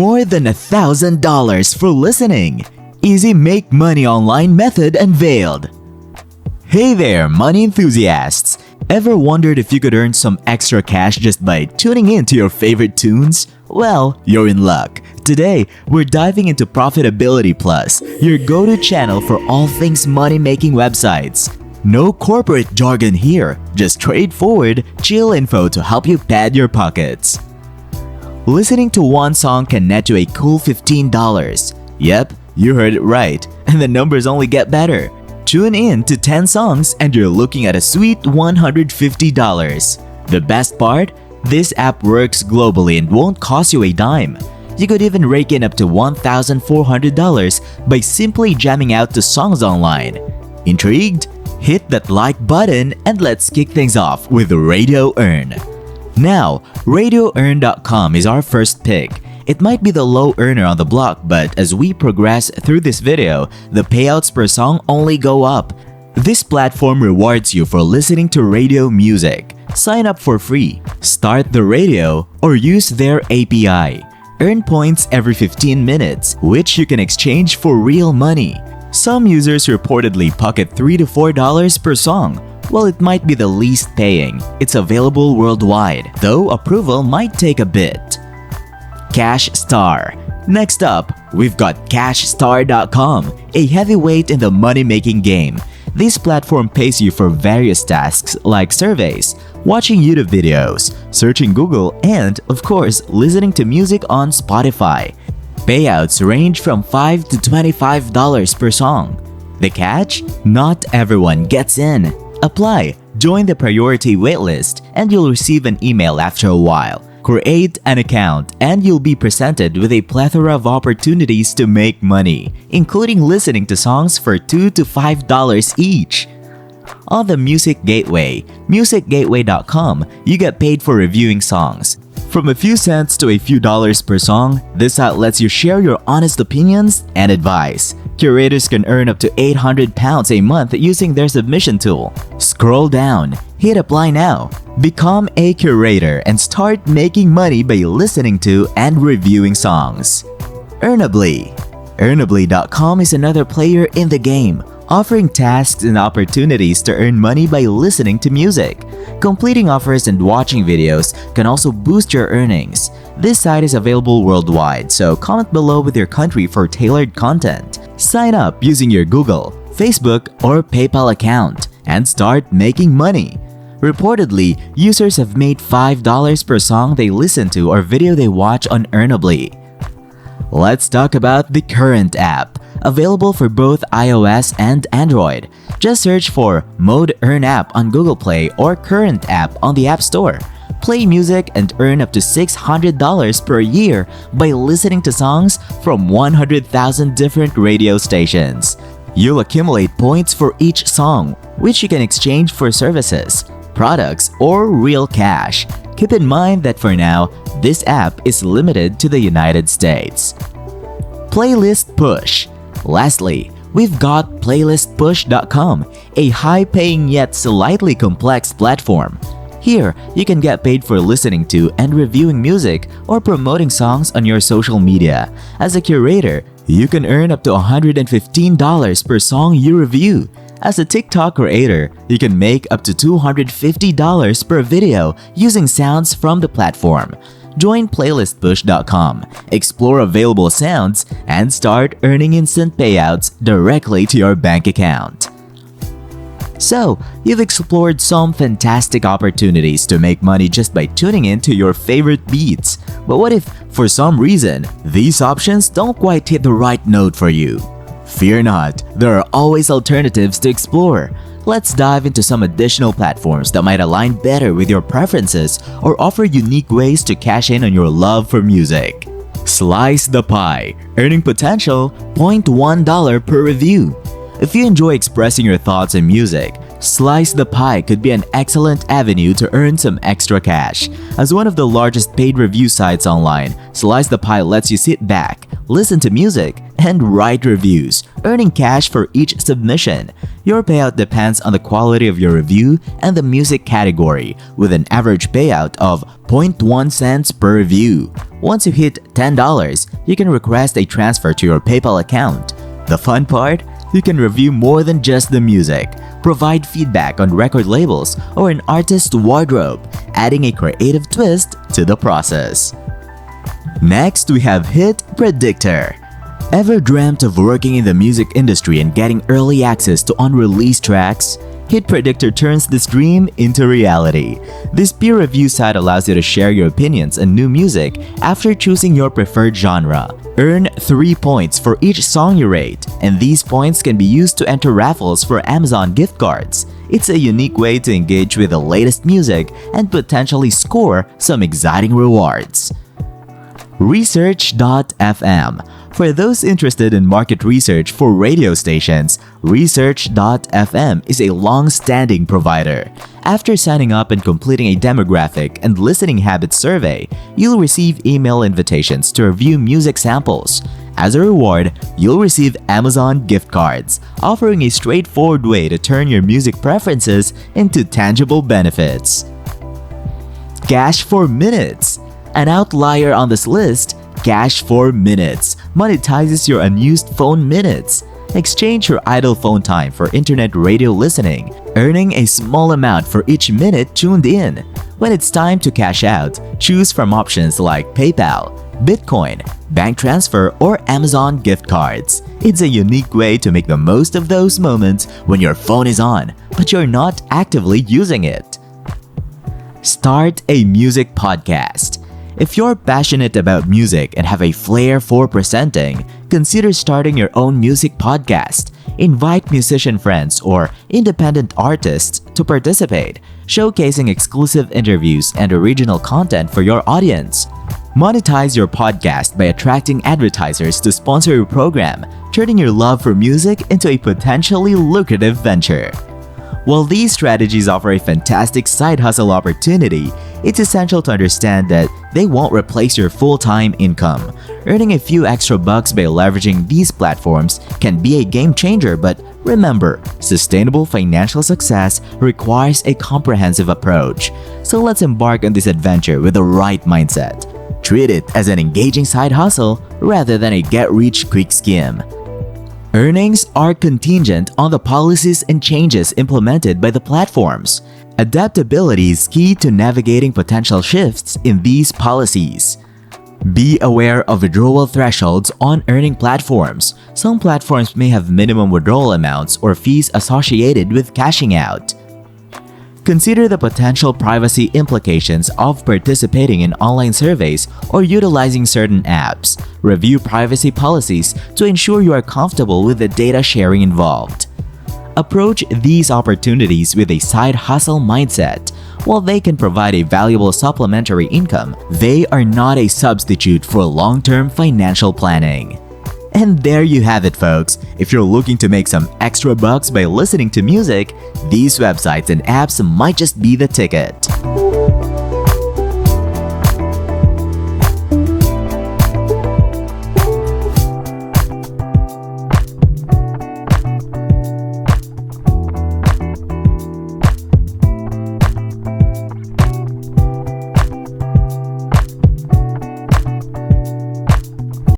More than $1,000 for listening. Easy make money online method unveiled. Hey there, money enthusiasts! Ever wondered if you could earn some extra cash just by tuning in to your favorite tunes? Well, you're in luck. Today, we're diving into Profitability Plus, your go-to channel for all things money-making websites. No corporate jargon here, just straightforward, chill info to help you pad your pockets. Listening to one song can net you a cool $15. Yep, you heard it right, and the numbers only get better. Tune in to 10 songs and you're looking at a sweet $150. The best part? This app works globally and won't cost you a dime. You could even rake in up to $1,400 by simply jamming out to songs online. Intrigued? Hit that like button and let's kick things off with Radio Earn. Now, RadioEarn.com is our first pick. It might be the low earner on the block, but as we progress through this video, the payouts per song only go up. This platform rewards you for listening to radio music. Sign up for free, start the radio, or use their API. Earn points every 15 minutes, which you can exchange for real money. Some users reportedly pocket $3 to $4 per song. While it might be the least paying, it's available worldwide, though approval might take a bit. Cash Star. Next up, we've got CashStar.com, a heavyweight in the money-making game. This platform pays you for various tasks like surveys, watching YouTube videos, searching Google, and, of course, listening to music on Spotify. Payouts range from $5 to $25 per song. The catch? Not everyone gets in. Apply, join the priority waitlist, and you'll receive an email after a while. Create an account, and you'll be presented with a plethora of opportunities to make money, including listening to songs for $2 to $5 each. On the Music Gateway, musicgateway.com, you get paid for reviewing songs. From a few cents to a few dollars per song, this site lets you share your honest opinions and advice. Curators can earn up to £800 a month using their submission tool. Scroll down, hit apply now. Become a curator and start making money by listening to and reviewing songs. Earnably. Earnably.com is another player in the game, offering tasks and opportunities to earn money by listening to music. Completing offers and watching videos can also boost your earnings. This site is available worldwide, so comment below with your country for tailored content. Sign up using your Google, Facebook, or PayPal account and start making money. Reportedly, users have made $5 per song they listen to or video they watch on Earnably. Let's talk about the Current app. Available for both iOS and Android. Just search for Mode Earn app on Google Play or Current app on the App Store. Play music and earn up to $600 per year by listening to songs from 100,000 different radio stations. You'll accumulate points for each song, which you can exchange for services, products, or real cash. Keep in mind that for now, this app is limited to the United States. Playlist Push. Lastly, we've got PlaylistPush.com, a high-paying yet slightly complex platform. Here, you can get paid for listening to and reviewing music or promoting songs on your social media. As a curator, you can earn up to $115 per song you review. As a TikTok creator, you can make up to $250 per video using sounds from the platform. Join PlaylistPush.com, explore available sounds, and start earning instant payouts directly to your bank account. So, you've explored some fantastic opportunities to make money just by tuning in to your favorite beats. But what if, for some reason, these options don't quite hit the right note for you? Fear not, there are always alternatives to explore. Let's dive into some additional platforms that might align better with your preferences or offer unique ways to cash in on your love for music. Slice the Pie. Earning potential $0.1 per review. If you enjoy expressing your thoughts in music, Slice the Pie could be an excellent avenue to earn some extra cash. As one of the largest paid review sites online, Slice the Pie lets you sit back, listen to music, and write reviews, earning cash for each submission. Your payout depends on the quality of your review and the music category, with an average payout of 0.1 cents per review. Once you hit $10, you can request a transfer to your PayPal account. The fun part? You can review more than just the music, provide feedback on record labels or an artist's wardrobe, adding a creative twist to the process. Next, we have Hit Predictor. Ever dreamt of working in the music industry and getting early access to unreleased tracks? Hit Predictor turns this dream into reality. This peer review site allows you to share your opinions on new music after choosing your preferred genre. Earn 3 points for each song you rate, and these points can be used to enter raffles for Amazon gift cards. It's a unique way to engage with the latest music and potentially score some exciting rewards. Research.fm. For those interested in market research for radio stations, Research.fm is a long-standing provider. After signing up and completing a demographic and listening habits survey, you'll receive email invitations to review music samples. As a reward, you'll receive Amazon gift cards, offering a straightforward way to turn your music preferences into tangible benefits. Cash for Minutes. An outlier on this list, Cash for Minutes monetizes your unused phone minutes. Exchange your idle phone time for internet radio listening, earning a small amount for each minute tuned in. When it's time to cash out, choose from options like PayPal, Bitcoin, bank transfer, or Amazon gift cards. It's a unique way to make the most of those moments when your phone is on, but you're not actively using it. Start a music podcast. If you're passionate about music and have a flair for presenting, consider starting your own music podcast. Invite musician friends or independent artists to participate, showcasing exclusive interviews and original content for your audience. Monetize your podcast by attracting advertisers to sponsor your program, turning your love for music into a potentially lucrative venture. While these strategies offer a fantastic side hustle opportunity, it's essential to understand that they won't replace your full-time income. Earning a few extra bucks by leveraging these platforms can be a game changer, but remember, sustainable financial success requires a comprehensive approach. So let's embark on this adventure with the right mindset. Treat it as an engaging side hustle rather than a get-rich-quick scheme. Earnings are contingent on the policies and changes implemented by the platforms. Adaptability is key to navigating potential shifts in these policies. Be aware of withdrawal thresholds on earning platforms. Some platforms may have minimum withdrawal amounts or fees associated with cashing out. Consider the potential privacy implications of participating in online surveys or utilizing certain apps. Review privacy policies to ensure you are comfortable with the data sharing involved. Approach these opportunities with a side hustle mindset. While they can provide a valuable supplementary income, they are not a substitute for long-term financial planning. And there you have it, folks. If you're looking to make some extra bucks by listening to music, these websites and apps might just be the ticket.